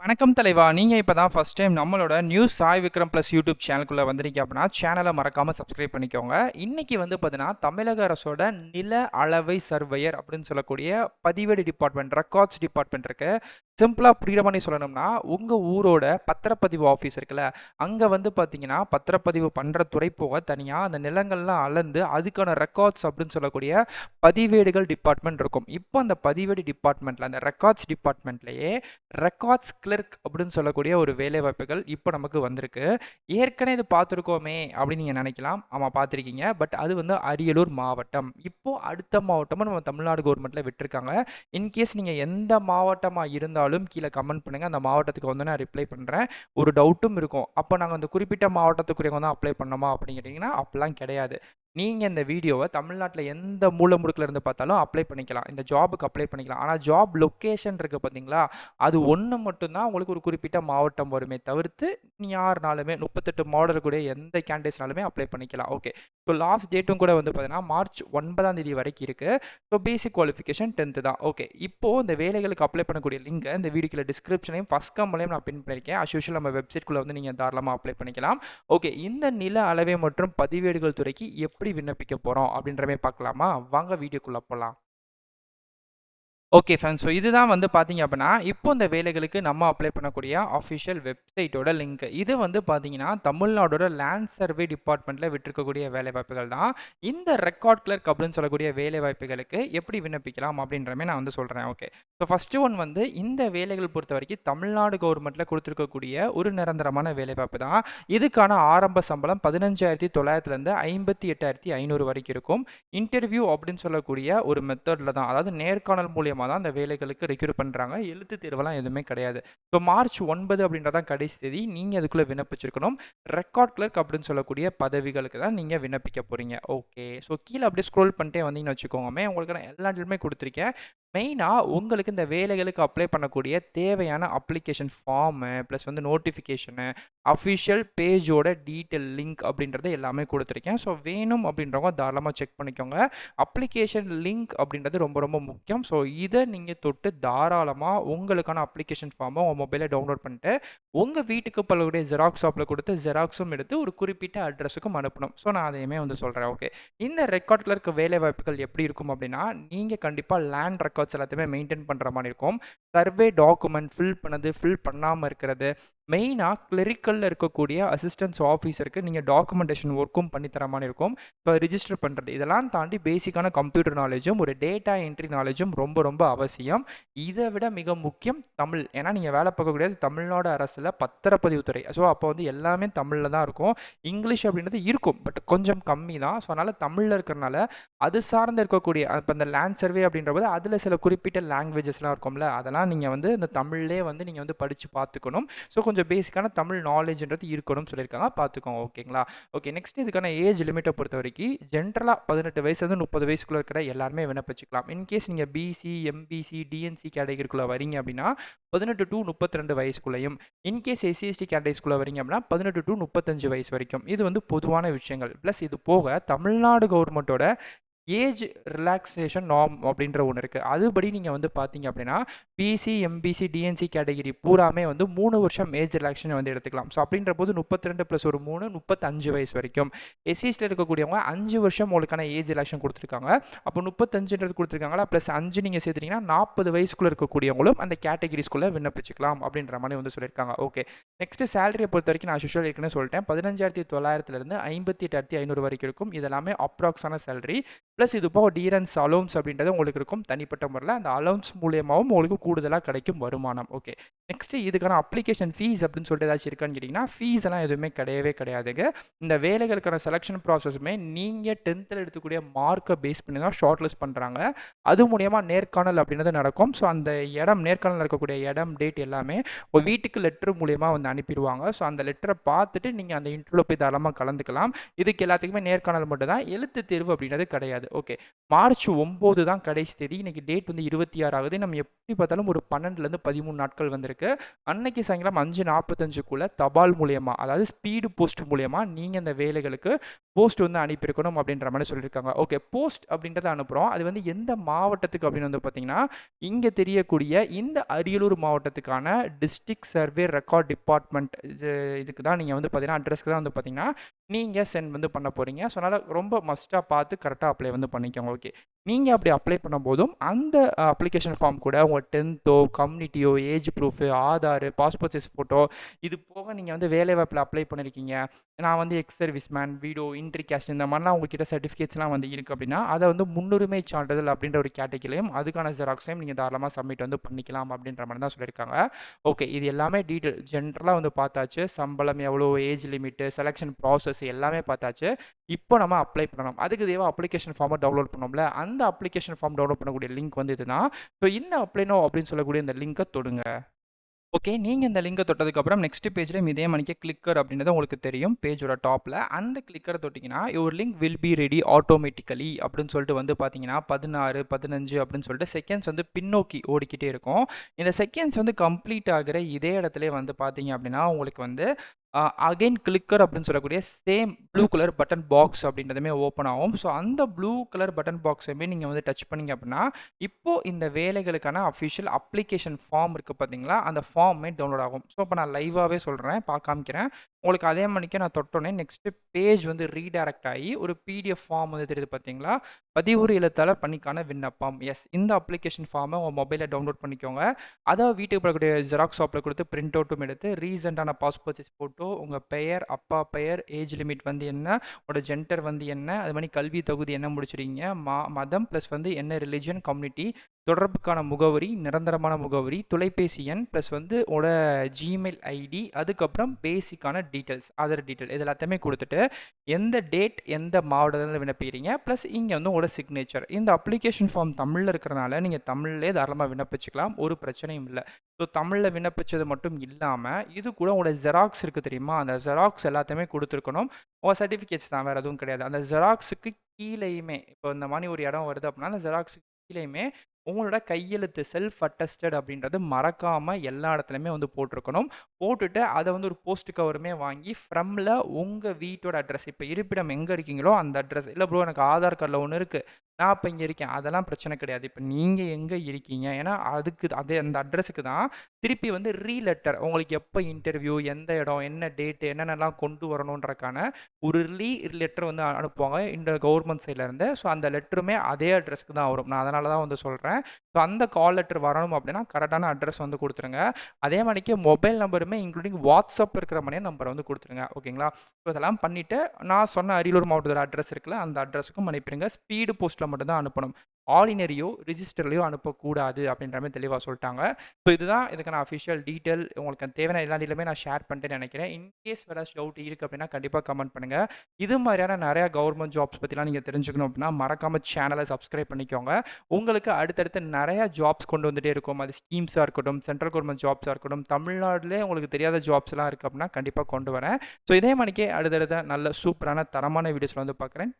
வணக்கம் தலைவா. நீங்க இப்ப தான் ஃபர்ஸ்ட் டைம் நம்மளோட news Sai Vikram plus YouTube சேனலுக்குள்ள வந்திருக்கீங்க அப்படின்னா, சேனலை மறக்காம சப்ஸ்கிரைப் பண்ணிக்கோங்க. இன்னைக்கு வந்து பார்த்தீங்கன்னா, தமிழக அரசோட நில அளவை சர்வேயர் அப்படின்னு சொல்லக்கூடிய பதிவேடு டிபார்ட்மெண்ட், ரெக்கார்ட்ஸ் டிபார்ட்மெண்ட் இருக்கு. சிம்பிளா புரியுற மாதிரி சொல்லணும்னா, உங்க ஊரோட பத்திரப்பதிவு ஆஃபீஸ் இருக்குல்ல, அங்க வந்து பார்த்தீங்கன்னா, பத்திரப்பதிவு பண்ற துறை போக தனியா அந்த நிலங்கள்லாம் அளந்து அதுக்கான ரெக்கார்ட்ஸ் அப்படின்னு சொல்லக்கூடிய பதிவேடுகள் டிபார்ட்மெண்ட் இருக்கும். இப்போ அந்த பதிவேடு டிபார்ட்மெண்ட்ல, அந்த ரெக்கார்ட்ஸ் டிபார்ட்மெண்ட்லயே ரெக்கார்ட்ஸ் கிளர்க் அப்படின்னு சொல்லக்கூடிய ஒரு வேலை வாய்ப்புகள் இப்போ நமக்கு வந்திருக்கு. ஏற்கனவே இது பார்த்துருக்கோமே அப்படின்னு நீங்கள் நினைக்கலாம். ஆமாம், பார்த்துருக்கீங்க. பட் அது வந்து அரியலூர் மாவட்டம். இப்போ அடுத்த மாவட்டமும் நம்ம தமிழ்நாடு கவர்மெண்ட்டில் விட்டுருக்காங்க. இன்கேஸ் நீங்கள் எந்த மாவட்டமாக இருந்தாலும் கீழே கமெண்ட் பண்ணுங்கள். அந்த மாவட்டத்துக்கு வந்து நான் ரிப்ளை பண்ணுறேன். ஒரு டவுட்டும் இருக்கும், அப்போ நாங்கள் அந்த குறிப்பிட்ட மாவட்டத்துக்குரியவங்க தான் அப்ளை பண்ணோமா அப்படின்னு கேட்டிங்கன்னா அப்படிலாம் கிடையாது. நீங்கள் இந்த வீடியோவை தமிழ்நாட்டில் எந்த மூலை முடுக்கில் இருந்து பார்த்தாலும் அப்ளை பண்ணிக்கலாம். இந்த ஜாபுக்கு அப்ளை பண்ணிக்கலாம். ஆனால் ஜாப் லொக்கேஷன் இருக்குது பார்த்தீங்களா, அது ஒன்று மட்டும்தான் உங்களுக்கு ஒரு குறிப்பிட்ட மாவட்டம் வருமே தவிர்த்து யாருனாலுமே 38 மாவட்டம் இருக்கக்கூடிய எந்த கேண்டிடேட்ஸ்னாலுமே அப்ளை பண்ணிக்கலாம். ஓகே, ஸோ லாஸ்ட் டேட்டும் கூட வந்து பார்த்தீங்கன்னா மார்ச் 9ஆம் தேதி வரைக்கும் இருக்குது. ஸோ பேசிக் குவாலிஃபிகேஷன் 10th தான். ஓகே, இப்போது இந்த வேலைகளுக்கு அப்ளை பண்ணக்கூடிய லிங்கை இந்த வீடியோக்குள்ள டிஸ்கிரிப்ஷனையும் ஃபஸ்ட் கம்பளையும் நான் பின் பண்ணியிருக்கேன். அஸ் யூஷுவல் நம்ம வெப்சைட்குள்ளே வந்து நீங்கள் தாராளமாக அப்ளை பண்ணிக்கலாம். ஓகே, இந்த நில அளவை மற்றும் பதிவேடுகள் துறைக்கு எப்படி விண்ணப்பிக்க போகிறோம் அப்படின்ற மாதிரி பார்க்கலாமா? வாங்க வீடியோக்குள்ளே போகலாம். ஓகே ஃப்ரெண்ட்ஸ், ஸோ இதுதான் வந்து பார்த்தீங்க அப்படின்னா, இப்போ இந்த வேலைகளுக்கு நம்ம அப்ளை பண்ணக்கூடிய அஃபிஷியல் வெப்சைட்டோட லிங்க். இது வந்து பார்த்தீங்கன்னா, தமிழ்நாடோட லேண்ட் சர்வே டிபார்ட்மெண்ட்டில் விட்டிருக்கக்கூடிய வேலைவாய்ப்புகள் தான். இந்த ரெக்கார்ட் கிளர்க் அப்படின்னு சொல்லக்கூடிய வேலைவாய்ப்புகளுக்கு எப்படி விண்ணப்பிக்கலாம் அப்படின்ற மாதிரி நான் வந்து சொல்கிறேன். ஓகே, ஸோ ஃபஸ்ட்டு ஒன் வந்து இந்த வேலைகள் பொறுத்த வரைக்கும் தமிழ்நாடு கவர்மெண்ட்டில் கொடுத்துருக்கக்கூடிய ஒரு நிரந்தரமான வேலைவாய்ப்பு தான். இதுக்கான ஆரம்ப சம்பளம் 15,900லேருந்து 58,500 வரைக்கும் இருக்கும். இன்டர்வியூ அப்படின்னு சொல்லக்கூடிய ஒரு மெத்தடில் தான், அதாவது நேர்காணல் மூலியமாக தான் அந்த வேலைகளுக்கு ரெக்ரூட் பண்ணுறாங்க. எழுத்து தேர்வெல்லாம் எதுவுமே கிடையாது. ஸோ மார்ச் 9 அப்படின்றதான் கடைசி தேதி. நீங்கள் அதுக்குள்ளே விண்ணப்பிச்சிருக்கணும். ரெக்கார்ட் கிளர்க் அப்படின்னு சொல்லக்கூடிய பதவிகளுக்கு தான் நீங்கள் விண்ணப்பிக்க போகிறீங்க. ஓகே, ஸோ கீழே அப்படியே ஸ்க்ரோல் பண்ணிட்டே வந்தீங்கன்னு வச்சுக்கோங்கமே, உங்களுக்கு நான் எல்லா டீலுமே கொடுத்துருக்கேன். மெயினாக உங்களுக்கு இந்த வேலைகளுக்கு அப்ளை பண்ணக்கூடிய தேவையான அப்ளிகேஷன் ஃபார்மு ப்ளஸ் வந்து நோட்டிஃபிகேஷனு, அஃபிஷியல் பேஜோட டீட்டெயில் லிங்க் அப்படின்றது எல்லாமே கொடுத்துருக்கேன். ஸோ வேணும் அப்படின்றவங்க தாராளமாக செக் பண்ணிக்கோங்க. அப்ளிகேஷன் லிங்க் அப்படின்றது ரொம்ப ரொம்ப முக்கியம். ஸோ இதை நீங்கள் தொட்டு தாராளமாக உங்களுக்கான அப்ளிகேஷன் ஃபார்மை உங்கள் மொபைலில் டவுன்லோட் பண்ணிட்டு உங்கள் வீட்டுக்கு பல்லக்கூடிய ஜெராக்ஸ் ஷாப்பில் கொடுத்து ஜெராக்ஸும் எடுத்து ஒரு குறிப்பிட்ட அட்ரஸுக்கும் அனுப்பணும். ஸோ நான் அதையுமே வந்து சொல்கிறேன். ஓகே, இந்த ரெக்கார்ட் கிளர்க் வேலை வாய்ப்புகள் எப்படி இருக்கும் அப்படின்னா, நீங்கள் கண்டிப்பாக லேண்ட் ரெக்கார்ட்ஸ் எல்லாத்தையுமே மெயின்டைன் பண்ணுற மாதிரி இருக்கும். சர்வே டாக்குமெண்ட் ஃபில் பண்ணாமல் இருக்கிறது, மெயினாக கிளரிக்கலில் இருக்கக்கூடிய அசிஸ்டன்ஸ் ஆஃபீஸருக்கு நீங்கள் டாக்குமெண்டேஷன் ஒர்க்கும் பண்ணித்தர மாதிரி இருக்கும். இப்போ ரிஜிஸ்டர் பண்ணுறது, இதெல்லாம் தாண்டி பேசிக்கான கம்ப்யூட்டர் நாலேஜும் ஒரு டேட்டா என்ட்ரி நாலேஜும் ரொம்ப ரொம்ப அவசியம். இதை விட மிக முக்கியம் தமிழ். ஏன்னா நீங்கள் வேலை பார்க்கக்கூடியது தமிழ்நாடு அரசில் பத்திரப்பதிவுத்துறை. ஸோ அப்போ வந்து எல்லாமே தமிழில் தான் இருக்கும். இங்கிலீஷ் அப்படின்றது இருக்கும், பட் கொஞ்சம் கம்மி தான். ஸோ அதனால் தமிழில் இருக்கிறனால அது சார்ந்து இருக்கக்கூடிய இப்போ இந்த லேண்ட் சர்வே அப்படின்ற போது அதில் சில குறிப்பிட்ட லாங்குவேஜஸ்லாம் இருக்கும்ல, அதெல்லாம் நீங்கள் வந்து இந்த தமிழ்லேயே வந்து நீங்கள் வந்து படித்து பார்த்துக்கணும். ஸோ கொஞ்சம் பேசிக்கான தமிழ் நாலேஜ்ன்றது இருக்கணும்னு சொல்லியிருக்காங்க, பார்த்துக்கோங்க. ஓகேங்களா? ஓகே, நெக்ஸ்ட் இதுக்கான ஏஜ் லிமிட்டை பொறுத்த வரைக்கும் ஜென்ரலாக 18 வயசுலேருந்து 30 வயசுக்குள்ளே இருக்கிற எல்லாருமே விண்ணப்பிச்சுக்கலாம். இன்கேஸ் நீங்கள் பிசி, எம்பிசி, டிஎன்சி கேட்டகரிக்குள்ளே வரீங்க அப்படின்னா 18 டு 32 வயசுக்குள்ளேயும், இன்கேஸ் எஸ்சிஎஸ்டி கேட்டகரிஸ்குள்ளே வரீங்க அப்படின்னா 18 டு 35 வயசு வரைக்கும். இது வந்து பொதுவான விஷயங்கள். ப்ளஸ் இது போக தமிழ்நாடு கவர்மெண்ட்டோட ஏஜ் ரிலாக்ஸேஷன் நார்ம் அப்படின்ற ஒன்று இருக்குது. அதுபடி நீங்கள் வந்து பார்த்தீங்க அப்படின்னா பிசி, எம்பிசி, டிஎன்சி கேட்டகிரி பூராமே வந்து 3 வருஷம் ஏஜ் ரிலாக்ஸேஷன் வந்து எடுத்துக்கலாம். ஸோ அப்படின்ற போது 32 + ஒரு 3 35 வயசு வரைக்கும். எஸ்சிஎஸ்டியில் இருக்கக்கூடியவங்க 5 வருஷம் உங்களுக்கான ஏஜ் ரிலாக்ஸேஷன் கொடுத்துருக்காங்க. அப்போ 35ன்றது கொடுத்துருக்காங்களா, ப்ளஸ் 5 நீங்கள் சேர்த்துட்டீங்கன்னா 40 வயசுக்குள்ளே இருக்கக்கூடியவங்களும் அந்த கேட்டகிரிஸ்குள்ளே விண்ணப்பிச்சுக்கலாம் அப்படின்ற மாதிரி வந்து சொல்லியிருக்காங்க. ஓகே, நெக்ஸ்ட் சேலரியை பொறுத்த வரைக்கும் நான் யூஷுவல் ஏற்கனவே சொல்லிட்டேன், 15,900லேருந்து 58,500 வரைக்கும் இருக்கும். இதெல்லாமே அப்ராக்ஸான சேலரி. ப்ளஸ் இது போக டியரன்ஸ் அலவுன்ஸ் அப்படின்றது உங்களுக்கு இருக்கும் தனிப்பட்ட முறையில். அந்த அலவுன்ஸ் மூலியமாகவும் உங்களுக்கு கூடுதலாக கிடைக்கும் வருமானம். ஓகே, நெக்ஸ்ட் இதுக்கான அப்ளிகேஷன் ஃபீஸ் அப்படின்னு சொல்லிட்டு ஏதாச்சும் இருக்கான்னு கேட்டிங்கன்னா, ஃபீஸ் எல்லாம் எதுவுமே கிடையவே கிடையாதுங்க. இந்த வேலைகளுக்கான செலெக்ஷன் ப்ராசஸுமே நீங்கள் 10th எடுத்துக்கூடிய மார்க்கை பேஸ் பண்ணி தான் ஷார்ட் லிஸ்ட் பண்ணுறாங்க. அது மூலியமாக நேர்காணல் அப்படின்றது நடக்கும். ஸோ அந்த இடம், நேர்காணல் இருக்கக்கூடிய இடம், டேட் எல்லாமே ஒரு வீட்டுக்கு லெட்டர் மூலியமாக வந்து அனுப்பிடுவாங்க. ஸோ அந்த லெட்டரை பார்த்துட்டு நீங்கள் அந்த இன்டர்வியூவில் போய் தாராளமாக கலந்துக்கலாம். இதுக்கு எல்லாத்துக்குமே நேர்காணல் மட்டும் தான், எழுத்து தேர்வு அப்படின்றது கிடையாது. ஓகே. மார்ச் 9 தான் கடைசி தேதி. இன்னைக்கு டேட் வந்து 26 ஆகுது. நம்ம எப்படி பார்த்தாலும் ஒரு 12லேருந்து 13 நாட்கள் வந்திருக்கு. அன்னைக்கு சாயங்காலம் 5:45க்குள்ள தபால் மூலியமா, அதாவது ஸ்பீடு போஸ்ட் மூலியமா நீங்க இந்த வேலைகளுக்கு போஸ்ட் வந்து அனுப்பியிருக்கணும் அப்படின்ற மாதிரி சொல்லியிருக்காங்க. ஓகே. போஸ்ட் அப்படின்றத அனுப்புறோம். அது வந்து எந்த மாவட்டத்துக்கு அப்படின்னு வந்து பார்த்தீங்கன்னா, இங்க தெரியக்கூடிய இந்த அரியலூர் மாவட்டத்துக்கான டிஸ்ட்ரிக்ட் சர்வே ரெக்கார்ட் டிபார்ட்மெண்ட் இதுக்கு தான் நீங்க வந்து பார்த்தீங்கன்னா அட்ரஸ்க்கு தான் வந்து பார்த்தீங்கன்னா நீங்க சென்ட் வந்து பண்ண போறீங்க. ஸோ அதனால ரொம்ப மஸ்ட்டா பார்த்து கரெக்ட்டா அப்ளை வந்து பண்ணிக்கோங்க. ஓகே. நீங்க அப்படி அப்ளை பண்ணும்போதும் அந்த அப்ளிகேஷன் ஃபார்ம் கூட உங்க 10தோ, கம்யூனிட்டியோ, age proof, Aadhaar, passport size photo இது போக நீங்க வந்து வேலைவாய்ப்புல அப்ளை பண்ணியிருக்கீங்க. நான் வந்து ex service man, widow, inter caste இந்த மாதிரிலாம் உங்ககிட்ட சர்டிஃபிகேட்ஸ்லாம் வந்து இருக்கு அப்படின்னா, அதை வந்து முன்னுரிமை சான்றிதழ் அப்படின்ற ஒரு கேட்டகிரிலையும் அதுக்கான ஜெராக்ஸையும் நீங்க தாராளமா சப்மிட் வந்து பண்ணிக்கலாம் அப்படின்ற மாதிரி தான் சொல்லியிருக்காங்க. ஓகே. இது எல்லாமே டீட்டெயில் ஜென்ரலா வந்து பார்த்தாச்சு. சம்பளம் எவ்வளோ, ஏஜ் லிமிட், செலக்ஷன் ப்ராசஸ் எல்லாமே பார்த்தாச்சு. இப்போ நம்ம அப்ளை பண்ணணும். அதுக்கு தேவை அப்ளிகேஷன் ஃபார்மை டவுன்லோட் பண்ணோம்ல, அந்த அப்ளிகேஷன் ஃபார்ம் டவுன்லோட் பண்ணக்கூடிய லிங்க் வந்து இதுதான். ஸோ இந்த அப்ளை நவ் அப்படின்னு சொல்லக்கூடிய இந்த லிங்கை தொடுங்க. ஓகே. நீங்க இந்த லிங்க தொட்டதுக்கப்புறம் நெக்ஸ்ட் பேஜ்ல இதே மணிக்கே கிளிக்கர் அப்படின்றது உங்களுக்கு தெரியும். பேஜோட டாப்ல. அந்த கிளிக்கர தொட்டீங்கன்னா, your link will be ready automatically அப்படின்னு சொல்லிட்டு வந்து பார்த்தீங்கன்னா, 16, 15 அப்படின்னு சொல்லிட்டு செகண்ட்ஸ் வந்து பின்னோக்கி ஓடிக்கிட்டே இருக்கும். இந்த செகண்ட்ஸ் வந்து கம்ப்ளீட் ஆகுற இதே இடத்துலயே வந்து பார்த்தீங்க அப்படின்னா, உங்களுக்கு வந்து அகைன் கிளிக்கர் அப்படின்னு சொல்லக்கூடிய same blue colour button box அப்படின்றதுமே ஓப்பன் ஆகும். ஸோ அந்த ப்ளூ கலர் பட்டன் பாக்ஸையுமே நீங்கள் வந்து டச் பண்ணீங்க அப்படின்னா, இப்போ இந்த வேலைகளுக்கான அஃபிஷியல் அப்ளிகேஷன் ஃபார்ம் இருக்கு பார்த்தீங்களா? அந்த ஃபார்மே டவுன்லோட் ஆகும். ஸோ இப்போ நான் லைவாவே சொல்றேன். காமிக்கிறேன். உங்களுக்கு அதே மணிக்கே நான் தொட்டோனே நெக்ஸ்ட் பேஜ் வந்து ரீடைரக்ட் ஆகி ஒரு பிடிஎஃப் ஃபார்ம் வந்து தெரியுது பார்த்தீங்களா? பதிவுறு எழுத்தாளர் பணிக்கான விண்ணப்பம். எஸ். இந்த அப்ளிகேஷன் ஃபார்மை உங்க மொபைல்ல டவுன்லோட் பண்ணிக்கோங்க. அத வீட்டுக்கு போகக்கூடிய ஜெராக்ஸ் ஷாப்ல கொடுத்து பிரிண்ட் அவுட்டும் எடுத்து ரீசென்ட்டான பாஸ்போர்ட் சைஸ் ஃபோட்டோ, உங்க பெயர், அப்பா பெயர், ஏஜ் லிமிட் வந்து என்ன, உங்களோட ஜெண்டர் வந்து என்ன, அது மாதிரி கல்வி தகுதி என்ன முடிச்சிருக்கீங்க, மதம் ப்ளஸ் வந்து என்ன ரிலிஜன், கம்யூனிட்டி, தொடர்புக்கான முகவரி, நிரந்தரமான முகவரி, தொலைபேசி எண் ப்ளஸ் வந்து உங்களோட ஜிமெயில் ஐடி, அதுக்கப்புறம் பேசிக்கான டீட்டெயில்ஸ், ஆதார் டீட்டெயில் இது எல்லாத்தையுமே கொடுத்துட்டு எந்த டேட், எந்த மாவட்டத்தில் விண்ணப்பிக்கிறீங்க ப்ளஸ் இங்கே வந்து உங்களோட சிக்னேச்சர். இந்த அப்ளிகேஷன் ஃபார்ம் தமிழில் இருக்கிறனால நீங்கள் தமிழ்லேயே தாராளமாக விண்ணப்பிச்சுக்கலாம். ஒரு பிரச்சனையும் இல்லை. ஸோ தமிழில் விண்ணப்பிச்சது மட்டும் இல்லாமல் இது கூட உங்களோட ஜெராக்ஸ் இருக்குது தெரியுமா? அந்த ஜெராக்ஸ் எல்லாத்தையுமே கொடுத்துருக்கணும். உங்கள் சர்டிஃபிகேட்ஸ் தான், வேறு எதுவும் கிடையாது. அந்த ஜெராக்ஸுக்கு கீழேயுமே இப்போ இந்த மாதிரி ஒரு இடம் வருது அப்படின்னா அந்த ஜெராக்ஸுக்கு கீழேயுமே உங்களோட கையெழுத்து செல்ஃப் அட்டஸ்டட் அப்படின்றது மறக்காம எல்லா இடத்துலையுமே வந்து போட்டிருக்கணும். போட்டுட்டு அதை வந்து ஒரு போஸ்ட் கவருமே வாங்கி ஃப்ரம்ல உங்க வீட்டோட அட்ரஸ், இப்போ இருப்பிடம் எங்க இருக்கீங்களோ அந்த அட்ரஸ். இல்லை ப்ரோ எனக்கு ஆதார் கார்டில் ஒன்று இருக்கு, நான் இப்போ இங்கே இருக்கேன், அதெல்லாம் பிரச்சனை கிடையாது. இப்போ நீங்கள் எங்கே இருக்கீங்க, ஏன்னா அதுக்கு அதே அந்த அட்ரஸுக்கு தான் திருப்பி வந்து லெட்டர் உங்களுக்கு எப்போ இன்டர்வியூ, எந்த இடம், என்ன டேட்டு, என்னென்னலாம் கொண்டு வரணுன்றக்கான ஒரு லெட்டர் வந்து அனுப்புவாங்க இந்த கவர்மெண்ட் சைட்லேருந்து. ஸோ அந்த லெட்டருமே அதே அட்ரஸ்க்கு தான் வரும். நான் அதனால தான் வந்து சொல்கிறேன். ஸோ அந்த கால் லெட்டர் வரணும் அப்படின்னா கரெக்டான அட்ரஸ் வந்து கொடுத்துருங்க. அதே மாதிரிக்கு மொபைல் நம்பருமே இன்க்ளூடிங் வாட்ஸ்அப் இருக்கிற மாதிரியே நம்பரை வந்து கொடுத்துருங்க. ஓகேங்களா? ஸோ இதெல்லாம் பண்ணிவிட்டு நான் சொன்ன அரியலூர் மாவட்டத்தோட அட்ரஸ் இருக்குல்ல, அந்த அட்ரஸுக்கும் அனுப்பிடுங்க. ஸ்பீடு போஸ்ட்டில் மட்டும்தான் அனுப்பணும். ஆர்டினரியோ ரிஜிஸ்டர்லையோ அனுப்பக்கூடாது அப்படின்ற மாதிரி தெளிவாக சொல்லிட்டாங்க. ஸோ இதுதான் இதுக்கான அஃபிஷியல் டீட்டெயில். உங்களுக்கு தேவையான எல்லா டீட்டெயிலுமே நான் ஷேர் பண்ணிட்டேன்னு நினைக்கிறேன். இன்கேஸ் வேறு டவுட் இருக்குது அப்படின்னா கண்டிப்பாக கமெண்ட் பண்ணுங்கள். இது மாதிரியான நிறையா கவர்மெண்ட் ஜாப்ஸ் பற்றிலாம் நீங்கள் தெரிஞ்சுக்கணும் அப்படின்னா மறக்காமல் சேனலை சப்ஸ்கிரைப் பண்ணிக்கோங்க. உங்களுக்கு அடுத்தடுத்து நிறையா ஜாப்ஸ் கொண்டு வந்துட்டே இருக்கும். அது ஸ்கீம்ஸாக இருக்கட்டும், சென்ட்ரல் கவர்மெண்ட் ஜாப்ஸாக இருக்கட்டும், தமிழ்நாட்டிலே உங்களுக்கு தெரியாத ஜாப்ஸ்லாம் இருக்குது அப்படின்னா கண்டிப்பாக கொண்டு வரேன். ஸோ இதே மணிக்கே அடுத்தடுத்த நல்ல சூப்பரான தரமான வீடியோஸில் வந்து பார்க்குறேன்.